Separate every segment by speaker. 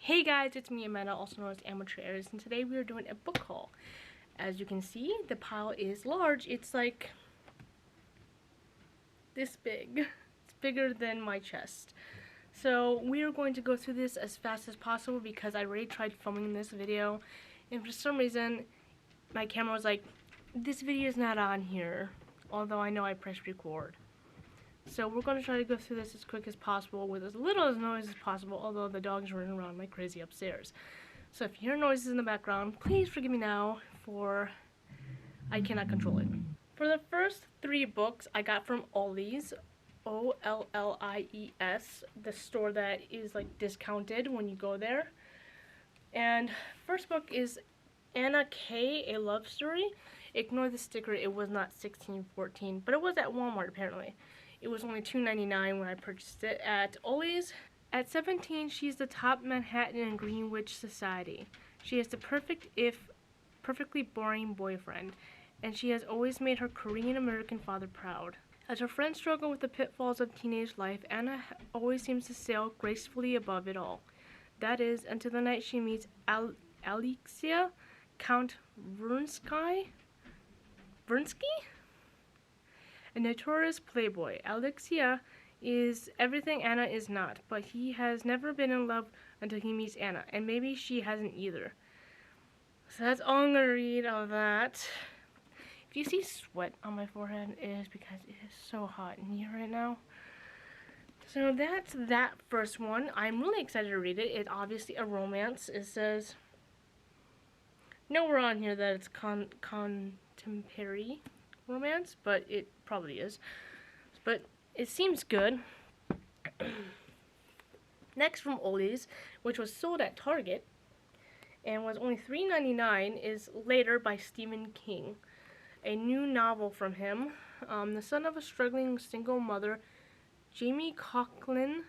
Speaker 1: Hey guys, it's me Amanda, also known as Amateur Aries, and today we are doing a book haul. As you can see, the pile is large. It's like this big. It's bigger than my chest. So we are going to go through this as fast as possible because I already tried filming this video, and for some reason my camera was like, this video is not on here, although I know I pressed record. So we're going to try to go through this as quick as possible with as little as noise as possible, although the dog's running around like crazy upstairs. So if you hear noises in the background, please forgive me now, for I cannot control it. For the first 3 books I got from Ollie's, O-L-L-I-E-S, the store that is like discounted when you go there. And first book is Anna K, A Love Story. Ignore the sticker, it was not $16.14, but it was at Walmart apparently. It was only $2.99 when I purchased it at Ollie's. At 17, she's the top Manhattan and Greenwich society. She has the perfect, if perfectly boring boyfriend, and she has always made her Korean-American father proud. As her friends struggle with the pitfalls of teenage life, Anna always seems to sail gracefully above it all. That is, until the night she meets Alexia, Count Vronsky? A notorious playboy. Alexia is everything Anna is not, but he has never been in love until he meets Anna, and maybe she hasn't either. So that's all I'm going to read of that. If you see sweat on my forehead, it is because it is so hot in here right now. So that's that first one. I'm really excited to read it. It's obviously a romance. It says nowhere on here that it's contemporary romance, but it probably is. But it seems good. Next from Ollie's, which was sold at Target and was only $3.99, is Later by Stephen King. A new novel from him. The son of a struggling single mother, Jamie Coughlin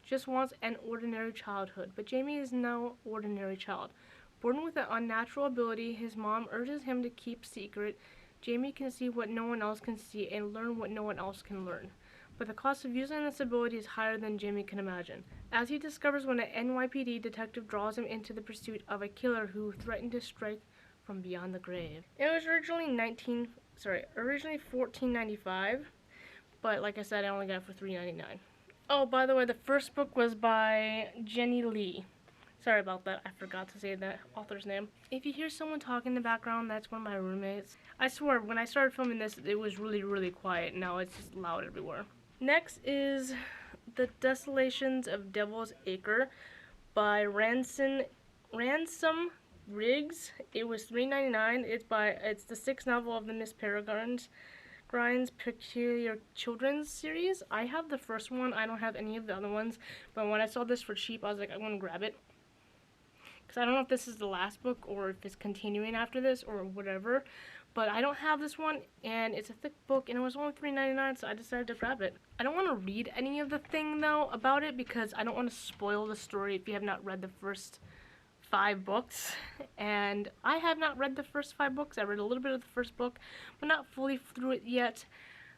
Speaker 1: just wants an ordinary childhood, but Jamie is no ordinary child. Born with an unnatural ability, his mom urges him to keep secret. Jamie can see what no one else can see and learn what no one else can learn. But the cost of using this ability is higher than Jamie can imagine, as he discovers when an NYPD detective draws him into the pursuit of a killer who threatened to strike from beyond the grave. It was originally $14.95, but like I said, I only got it for $3.99. Oh, by the way, the first book was by Jenny Lee. Sorry about that, I forgot to say that author's name. If you hear someone talking in the background, that's one of my roommates. I swear, when I started filming this, it was really, really quiet. Now it's just loud everywhere. Next is The Desolations of Devil's Acre by Ransom Riggs. It was $3.99. It's the 6th novel of the Miss Peregrine's Peculiar Children's series. I have the first one. I don't have any of the other ones, but when I saw this for cheap, I was like, I'm gonna grab it. Because I don't know if this is the last book or if it's continuing after this or whatever, but I don't have this one, and it's a thick book, and it was only $3.99, so I decided to grab it. I don't want to read any of the thing though about it because I don't want to spoil the story if you have not read the first 5 books, and I have not read the first 5 books. I read a little bit of the first book, but not fully through it yet,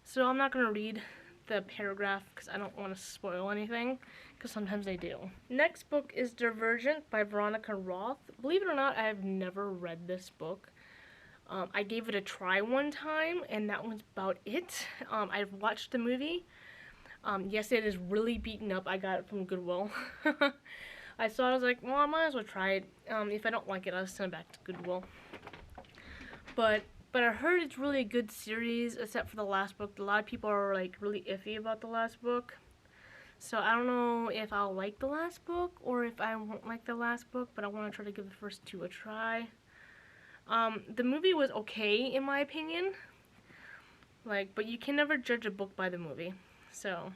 Speaker 1: so I'm not going to read the paragraph because I don't want to spoil anything, because sometimes I do. Next book is Diversion by Veronica Roth. Believe it or not, I have never read this book. I gave it a try one time, and that was about it. I've watched the movie. Yes, it is really beaten up. I got it from Goodwill. I saw it, I was like, well, I might as well try it. If I don't like it, I'll send it back to Goodwill. But I heard it's really a good series, except for the last book. A lot of people are like really iffy about the last book. So I don't know if I'll like the last book or if I won't like the last book, but I want to try to give the first 2 a try. The movie was okay in my opinion. But you can never judge a book by the movie. So,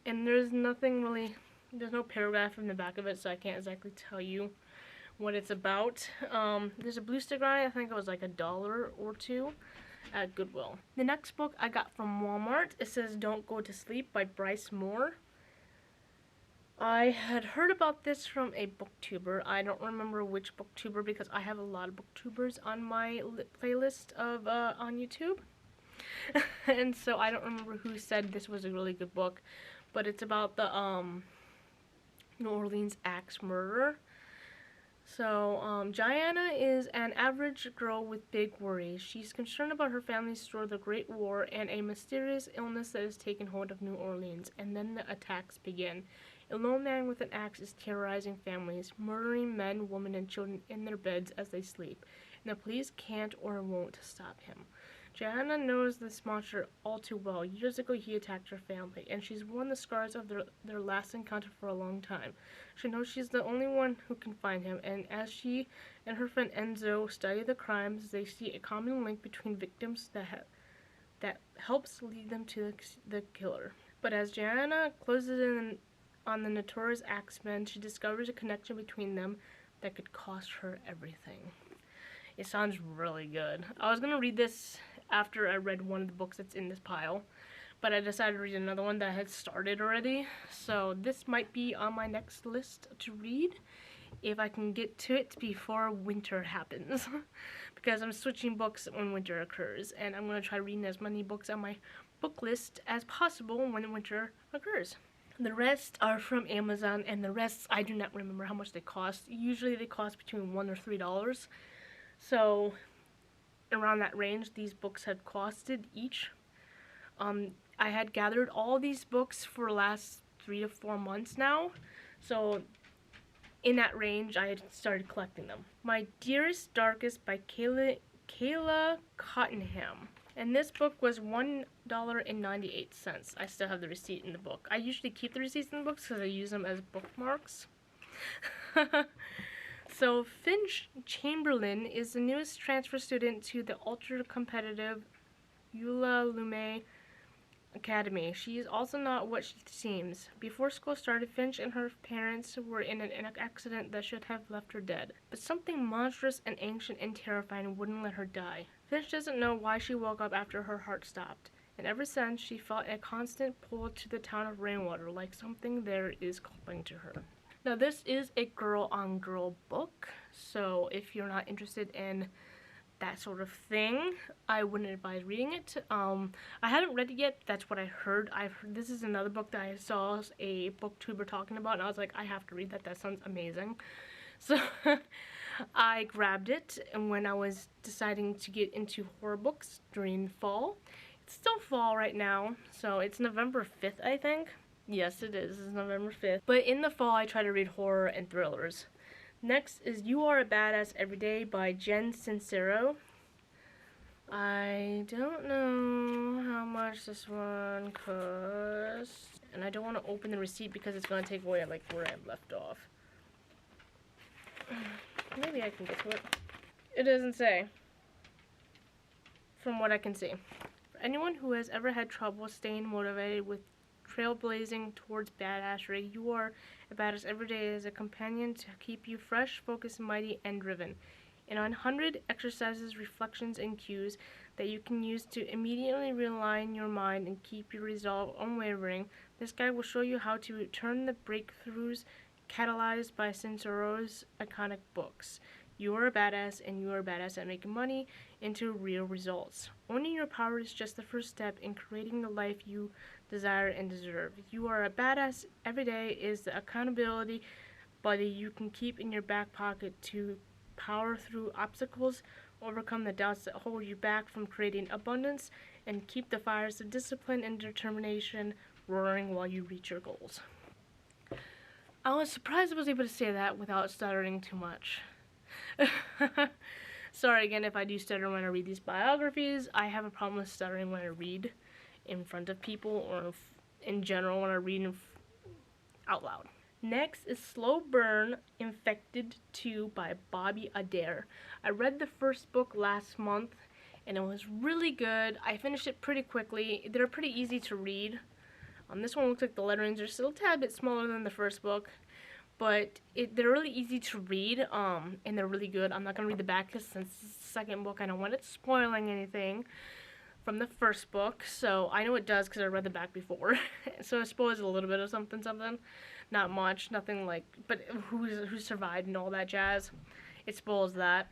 Speaker 1: and there's nothing really, there's no paragraph in the back of it, so I can't exactly tell you what it's about. There's a blue sticker on it. I think it was like $1 or $2 at Goodwill. The next book I got from Walmart. It says Don't Go to Sleep by Bryce Moore. I had heard about this from a booktuber. I don't remember which booktuber because I have a lot of booktubers on my playlist of on YouTube. And so I don't remember who said this was a really good book, but it's about the New Orleans axe murder. So, Diana is an average girl with big worries. She's concerned about her family's story, the Great War, and a mysterious illness that has taken hold of New Orleans. And then the attacks begin. A lone man with an axe is terrorizing families, murdering men, women, and children in their beds as they sleep. And the police can't or won't stop him. Joanna knows this monster all too well. Years ago, he attacked her family, and she's worn the scars of their last encounter for a long time. She knows she's the only one who can find him, and as she and her friend Enzo study the crimes, they see a common link between victims that helps lead them to the killer. But as Joanna closes in on the notorious Axemen, she discovers a connection between them that could cost her everything. It sounds really good. I was going to read this after I read one of the books that's in this pile, but I decided to read another one that I had started already. So this might be on my next list to read if I can get to it before winter happens. Because I'm switching books when winter occurs, and I'm going to try reading as many books on my book list as possible when winter occurs. The rest are from Amazon, and the rest I do not remember how much they cost. Usually they cost between $1 or $3. So around that range these books had costed each. I had gathered all these books for the last 3 to 4 months now, so in that range I had started collecting them. My Dearest Darkest by Kayla Cottenham, and this book was $1.98. I still have the receipt in the book. I usually keep the receipts in the books because I use them as bookmarks. So Finch Chamberlain is the newest transfer student to the ultra-competitive Lume Academy. She is also not what she seems. Before school started, Finch and her parents were in an accident that should have left her dead. But something monstrous and ancient and terrifying wouldn't let her die. Finch doesn't know why she woke up after her heart stopped. And ever since, she felt a constant pull to the town of Rainwater, like something there is calling to her. Now this is a girl-on-girl book, so if you're not interested in that sort of thing, I wouldn't advise reading it. I haven't read it yet, that's what I heard. This is another book that I saw a booktuber talking about, and I was like, I have to read that, that sounds amazing. So I grabbed it, and when I was deciding to get into horror books during fall, it's still fall right now, so it's November 5th, I think. Yes, it is. It's November 5th. But in the fall, I try to read horror and thrillers. Next is You Are a Badass Every Day by Jen Sincero. I don't know how much this one costs. And I don't want to open the receipt because it's going to take away like where I left off. Maybe I can get to it. It doesn't say. From what I can see. For anyone who has ever had trouble staying motivated with trailblazing towards badassery, You Are a Badass Every Day is a companion to keep you fresh, focused, mighty, and driven. In 100 exercises, reflections, and cues that you can use to immediately realign your mind and keep your resolve unwavering, this guide will show you how to turn the breakthroughs catalyzed by Sincero's iconic books, You Are a Badass and You Are a Badass at Making Money, into real results. Owning your power is just the first step in creating the life you desire and deserve. You Are a Badass Every Day is the accountability buddy you can keep in your back pocket to power through obstacles, overcome the doubts that hold you back from creating abundance, and keep the fires of discipline and determination roaring while you reach your goals. I was surprised I was able to say that without stuttering too much. Sorry again if I do stutter when I read these biographies. I have a problem with stuttering when I read in front of people, or in general when I read out loud. Next is Slow Burn Infected 2 by Bobby Adair. I read the first book last month and it was really good. I finished it pretty quickly. They're pretty easy to read. This one looks like the letterings are still a tad bit smaller than the first book, but they're really easy to read, and they're really good. I'm not going to read the back because since it's the second book, I don't want it spoiling anything from the first book. So I know it does because I read the back before. So it spoils a little bit of something. Not much, nothing like, but who survived and all that jazz. It spoils that.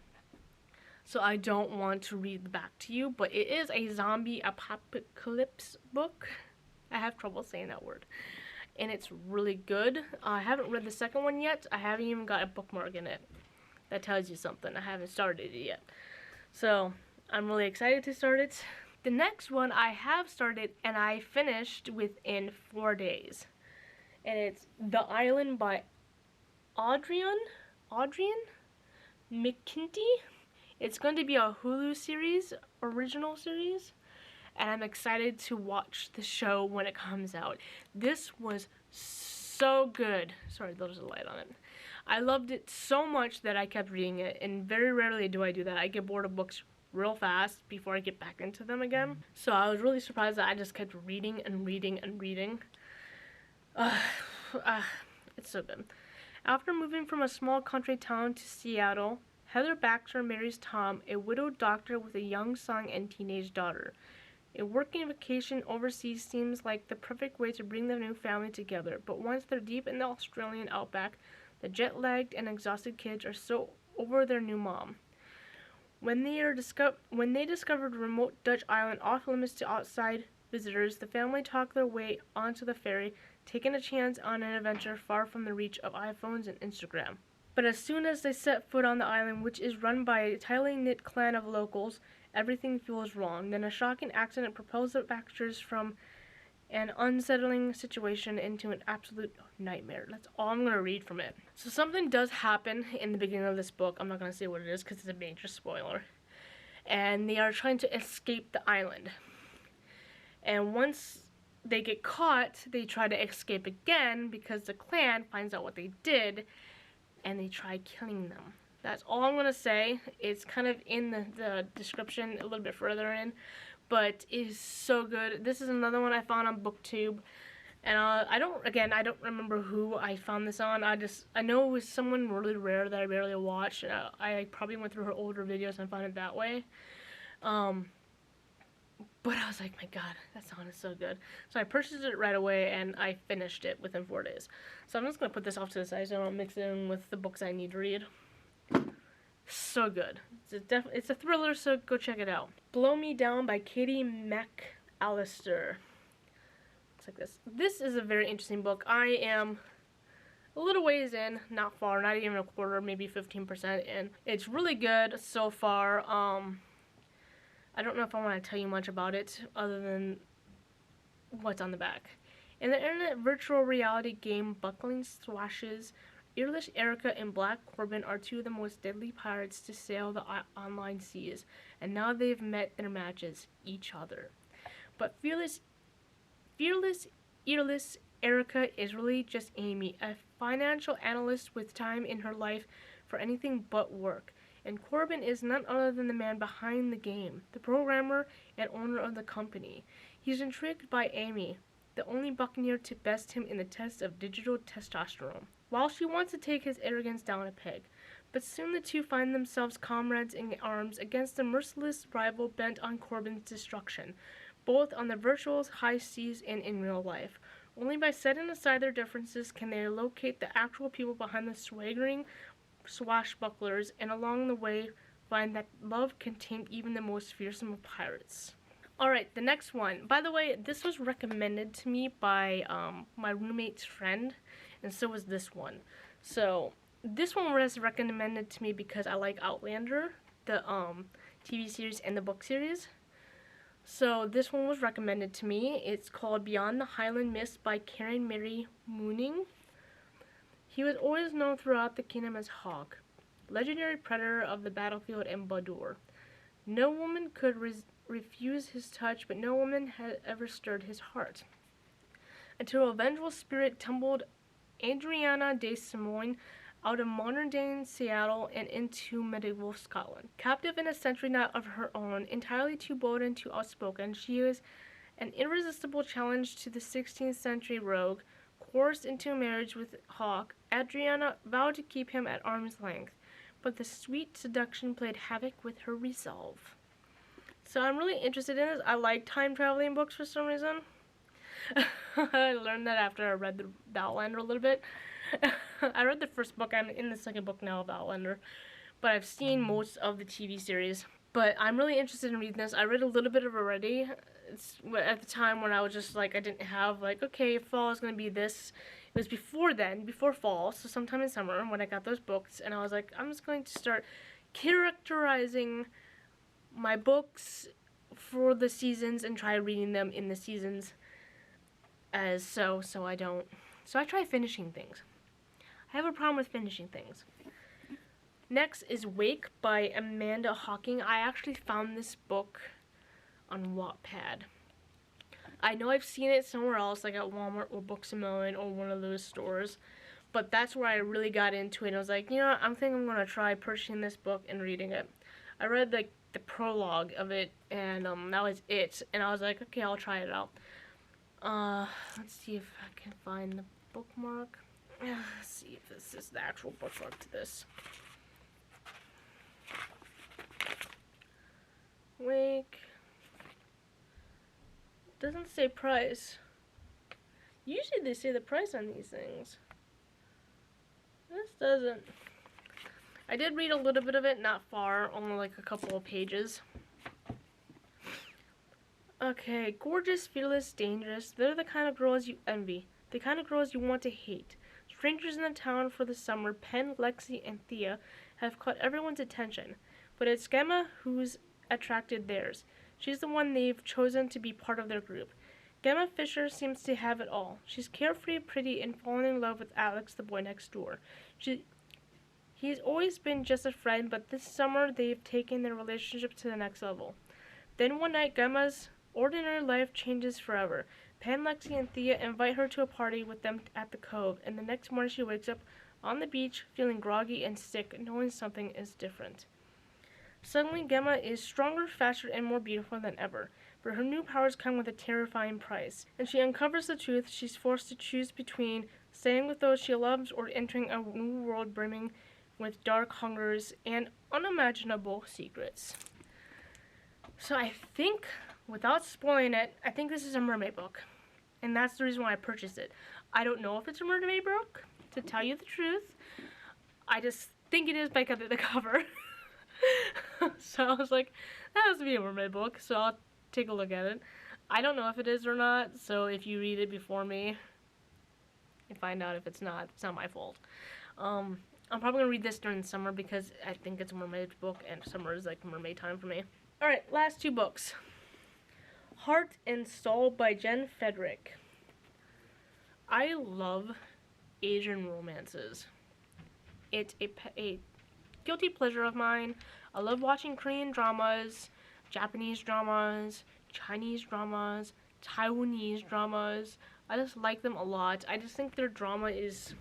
Speaker 1: So I don't want to read the back to you, but it is a zombie apocalypse book. I have trouble saying that word. and it's really good. I haven't read the second one yet. I haven't even got a bookmark in it. That tells you something. I haven't started it yet. So I'm really excited to start it. The next one I have started and I finished within 4 days. And it's The Island by Adrian McKinty. It's going to be a Hulu series, original series. And I'm excited to watch the show when it comes out. This was so good. Sorry, there's a light on it. I loved it so much that I kept reading it, and very rarely do I do that. I get bored of books real fast before I get back into them again. So I was really surprised that I just kept reading and reading and reading. It's so good. After moving from a small country town to Seattle, Heather Baxter marries Tom, a widowed doctor with a young son and teenage daughter. A working vacation overseas seems like the perfect way to bring the new family together, but once they're deep in the Australian outback, the jet-lagged and exhausted kids are so over their new mom. When they discovered a remote Dutch island off limits to outside visitors, the family talked their way onto the ferry, taking a chance on an adventure far from the reach of iPhones and Instagram. But as soon as they set foot on the island, which is run by a tightly knit clan of locals, everything feels wrong. Then a shocking accident propels the Baxters from an unsettling situation into an absolute nightmare. That's all I'm going to read from it. So something does happen in the beginning of this book. I'm not going to say what it is because it's a major spoiler. And they are trying to escape the island. And once they get caught, they try to escape again because the clan finds out what they did and they try killing them. That's all I'm going to say. It's kind of in the description a little bit further in, but it is so good. This is another one I found on BookTube, and I don't remember who I found this on. I know it was someone really rare that I barely watched, and I probably went through her older videos and found it that way. But I was like, my god, that sounded so good. So I purchased it right away, and I finished it within 4 days. So I'm just going to put this off to the side so I don't mix it in with the books I need to read. So good. It's a thriller, so go check it out. Blow Me Down by Kevin MacLeod. Looks like this. This is a very interesting book. I am a little ways in, not far, not even a quarter, maybe 15% in. It's really good so far. I don't know if I want to tell you much about it other than what's on the back. In the internet virtual reality game Buckling Swashes, Earless Erica and Black Corbin are two of the most deadly pirates to sail the online seas, and now they've met their matches, each other. But fearless Earless Erica is really just Amy, a financial analyst with time in her life for anything but work. And Corbin is none other than the man behind the game, the programmer and owner of the company. He's intrigued by Amy, the only buccaneer to best him in the test of digital testosterone, while she wants to take his arrogance down a peg. But soon the two find themselves comrades in arms against a merciless rival bent on Corbin's destruction, both on the virtual high seas and in real life. Only by setting aside their differences can they locate the actual people behind the swaggering swashbucklers, and along the way find that love can tame even the most fearsome of pirates. Alright, the next one. By the way, this was recommended to me by my roommate's friend, and so was this one. So, this one was recommended to me because I like Outlander, the TV series and the book series. So, this one was recommended to me. It's called Beyond the Highland Mist by Karen Mary Mooning. He was always known throughout the kingdom as Hawk, legendary predator of the battlefield and Bador. No woman could refuse his touch, but no woman had ever stirred his heart. Until a vengeful spirit tumbled Adriana de Simoine out of modern-day Seattle and into medieval Scotland. Captive in a century not of her own, entirely too bold and too outspoken, she is an irresistible challenge to the 16th century rogue. Coerced into marriage with Hawk, Adriana vowed to keep him at arm's length, but the sweet seduction played havoc with her resolve. So I'm really interested in this. I like time traveling books for some reason. I learned that after I read the Outlander a little bit. I read the first book. I'm in the second book now of Outlander, but I've seen most of the TV series. But I'm really interested in reading this. I read a little bit of it already. it's at the time when I was just like, I didn't have like, okay, fall is gonna be this. It was before then, before fall, so sometime in summer when I got those books, and I was like, I'm just going to start characterizing my books for the seasons and try reading them in the seasons as so I don't. So I try finishing things. I have a problem with finishing things. Next is Wake by Amanda Hawking. I actually found this book on Wattpad. I know I've seen it somewhere else, like at Walmart or Books A Million or one of those stores, but that's where I really got into it. And I was like, you know what, I'm gonna try purchasing this book and reading it. I read like the prologue of it, and that was it. And I was like, okay, I'll try it out. Let's see if I can find the bookmark. Let's see if this is the actual bookmark to this. Wake. Doesn't say price. Usually they say the price on these things. This doesn't. I did read a little bit of it, not far, only like a couple of pages. Okay, gorgeous, fearless, dangerous. They're the kind of girls you envy. The kind of girls you want to hate. Strangers in the town for the summer, Pen, Lexi, and Thea have caught everyone's attention. But it's Gemma who's attracted theirs. She's the one they've chosen to be part of their group. Gemma Fisher seems to have it all. She's carefree, pretty, and fallen in love with Alex, the boy next door. He's always been just a friend, but this summer they've taken their relationship to the next level. Then one night, Gemma's ordinary life changes forever. Pen, Lexi, and Thea invite her to a party with them at the Cove, and the next morning she wakes up on the beach, feeling groggy and sick, knowing something is different. Suddenly, Gemma is stronger, faster, and more beautiful than ever, but her new powers come with a terrifying price. And she uncovers the truth. She's forced to choose between staying with those she loves or entering a new world brimming with dark hungers and unimaginable secrets. So I think, without spoiling it, I think this is a mermaid book. And that's the reason why I purchased it. I don't know if it's a mermaid book, to tell you the truth. I just think it is by the cover. So I was like, that has to be a mermaid book, so I'll take a look at it. I don't know if it is or not, so if you read it before me and find out if it's not my fault. I'm probably gonna read this during the summer because I think it's a mermaid book and summer is like mermaid time for me. Alright, last two books. Heart and Soul by Jen Frederick. I love Asian romances. It's a guilty pleasure of mine. I love watching Korean dramas, Japanese dramas, Chinese dramas, Taiwanese dramas. I just like them a lot. I just think their drama is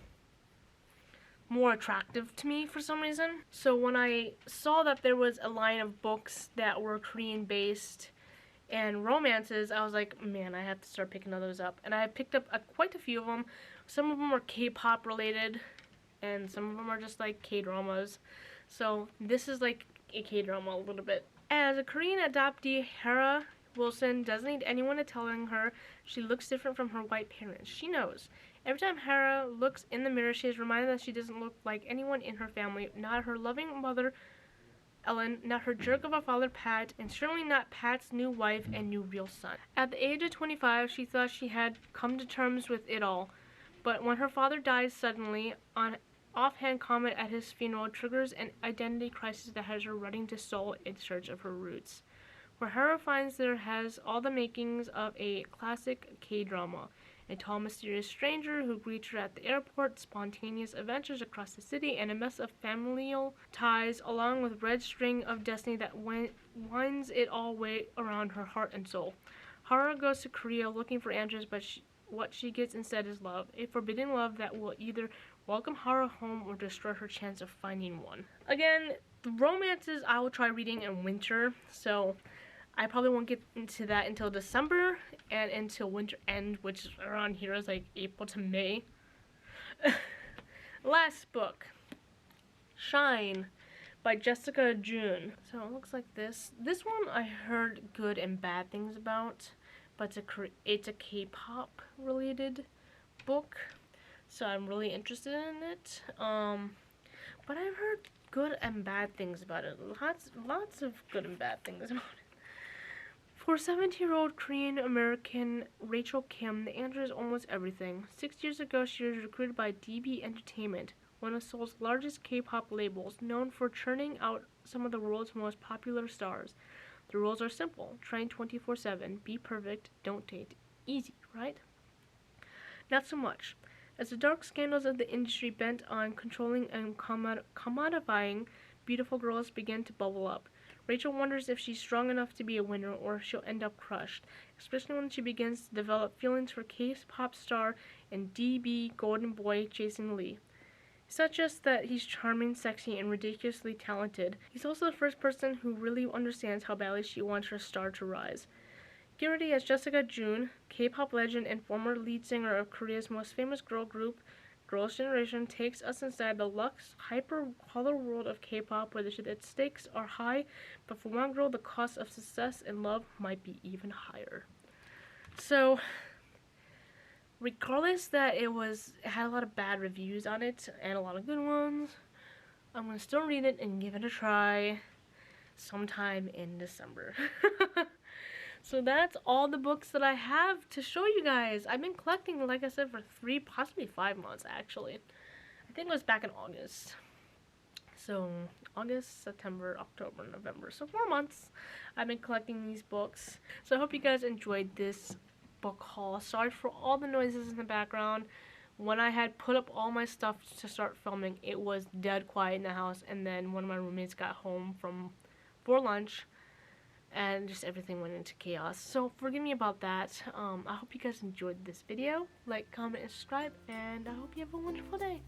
Speaker 1: more attractive to me for some reason. So when I saw that there was a line of books that were Korean based and romances, I was like, man, I have to start picking those up. And I picked up quite a few of them. Some of them are K-pop related, and some of them are just like K-dramas. So this is like a K-drama a little bit. As a Korean adoptee, Hera Wilson doesn't need anyone telling her she looks different from her white parents. She knows. Every time Hera looks in the mirror, she is reminded that she doesn't look like anyone in her family, not her loving mother, Ellen, not her jerk of a father, Pat, and certainly not Pat's new wife and new real son. At the age of 25, she thought she had come to terms with it all, but when her father dies suddenly, an offhand comment at his funeral triggers an identity crisis that has her running to Seoul in search of her roots, where Hera finds there has all the makings of a classic K-drama. A tall, mysterious stranger who greets her at the airport, spontaneous adventures across the city, and a mess of familial ties, along with red string of destiny that winds it all way around her heart and soul. Hara goes to Korea looking for answers, but what she gets instead is love. A forbidden love that will either welcome Hara home or destroy her chance of finding one. Again, the romances I will try reading in winter, so I probably won't get into that until December and until winter end, which around here is like April to May. Last book, Shine by Jessica June. So it looks like this. This one I heard good and bad things about, but it's a K-pop related book, so I'm really interested in it. But I've heard good and bad things about it. Lots of good and bad things about it. For 70-year-old Korean-American Rachel Kim, the answer is almost everything. 6 years ago, she was recruited by DB Entertainment, one of Seoul's largest K-pop labels, known for churning out some of the world's most popular stars. The rules are simple. Train 24/7, be perfect, don't date. Easy, right? Not so much. As the dark scandals of the industry bent on controlling and commodifying beautiful girls begin to bubble up, Rachel wonders if she's strong enough to be a winner or if she'll end up crushed, especially when she begins to develop feelings for K-pop star and DB golden boy Jason Lee. It's not just that he's charming, sexy, and ridiculously talented. He's also the first person who really understands how badly she wants her star to rise. Get ready as Jessica June, K-pop legend and former lead singer of Korea's most famous girl group, Girls' Generation, takes us inside the luxe, hyper-color world of K-pop where the stakes are high, but for one girl, the cost of success and love might be even higher. So, regardless that it had a lot of bad reviews on it and a lot of good ones, I'm going to still read it and give it a try sometime in December. So that's all the books that I have to show you guys. I've been collecting, like I said, for 3, possibly 5 months, actually. I think it was back in August. So, August, September, October, November. So, 4 months I've been collecting these books. So, I hope you guys enjoyed this book haul. Sorry for all the noises in the background. When I had put up all my stuff to start filming, it was dead quiet in the house. And then one of my roommates got home for lunch. And just everything went into chaos. So forgive me about that. I hope you guys enjoyed this video. Like, comment, and subscribe. And I hope you have a wonderful day.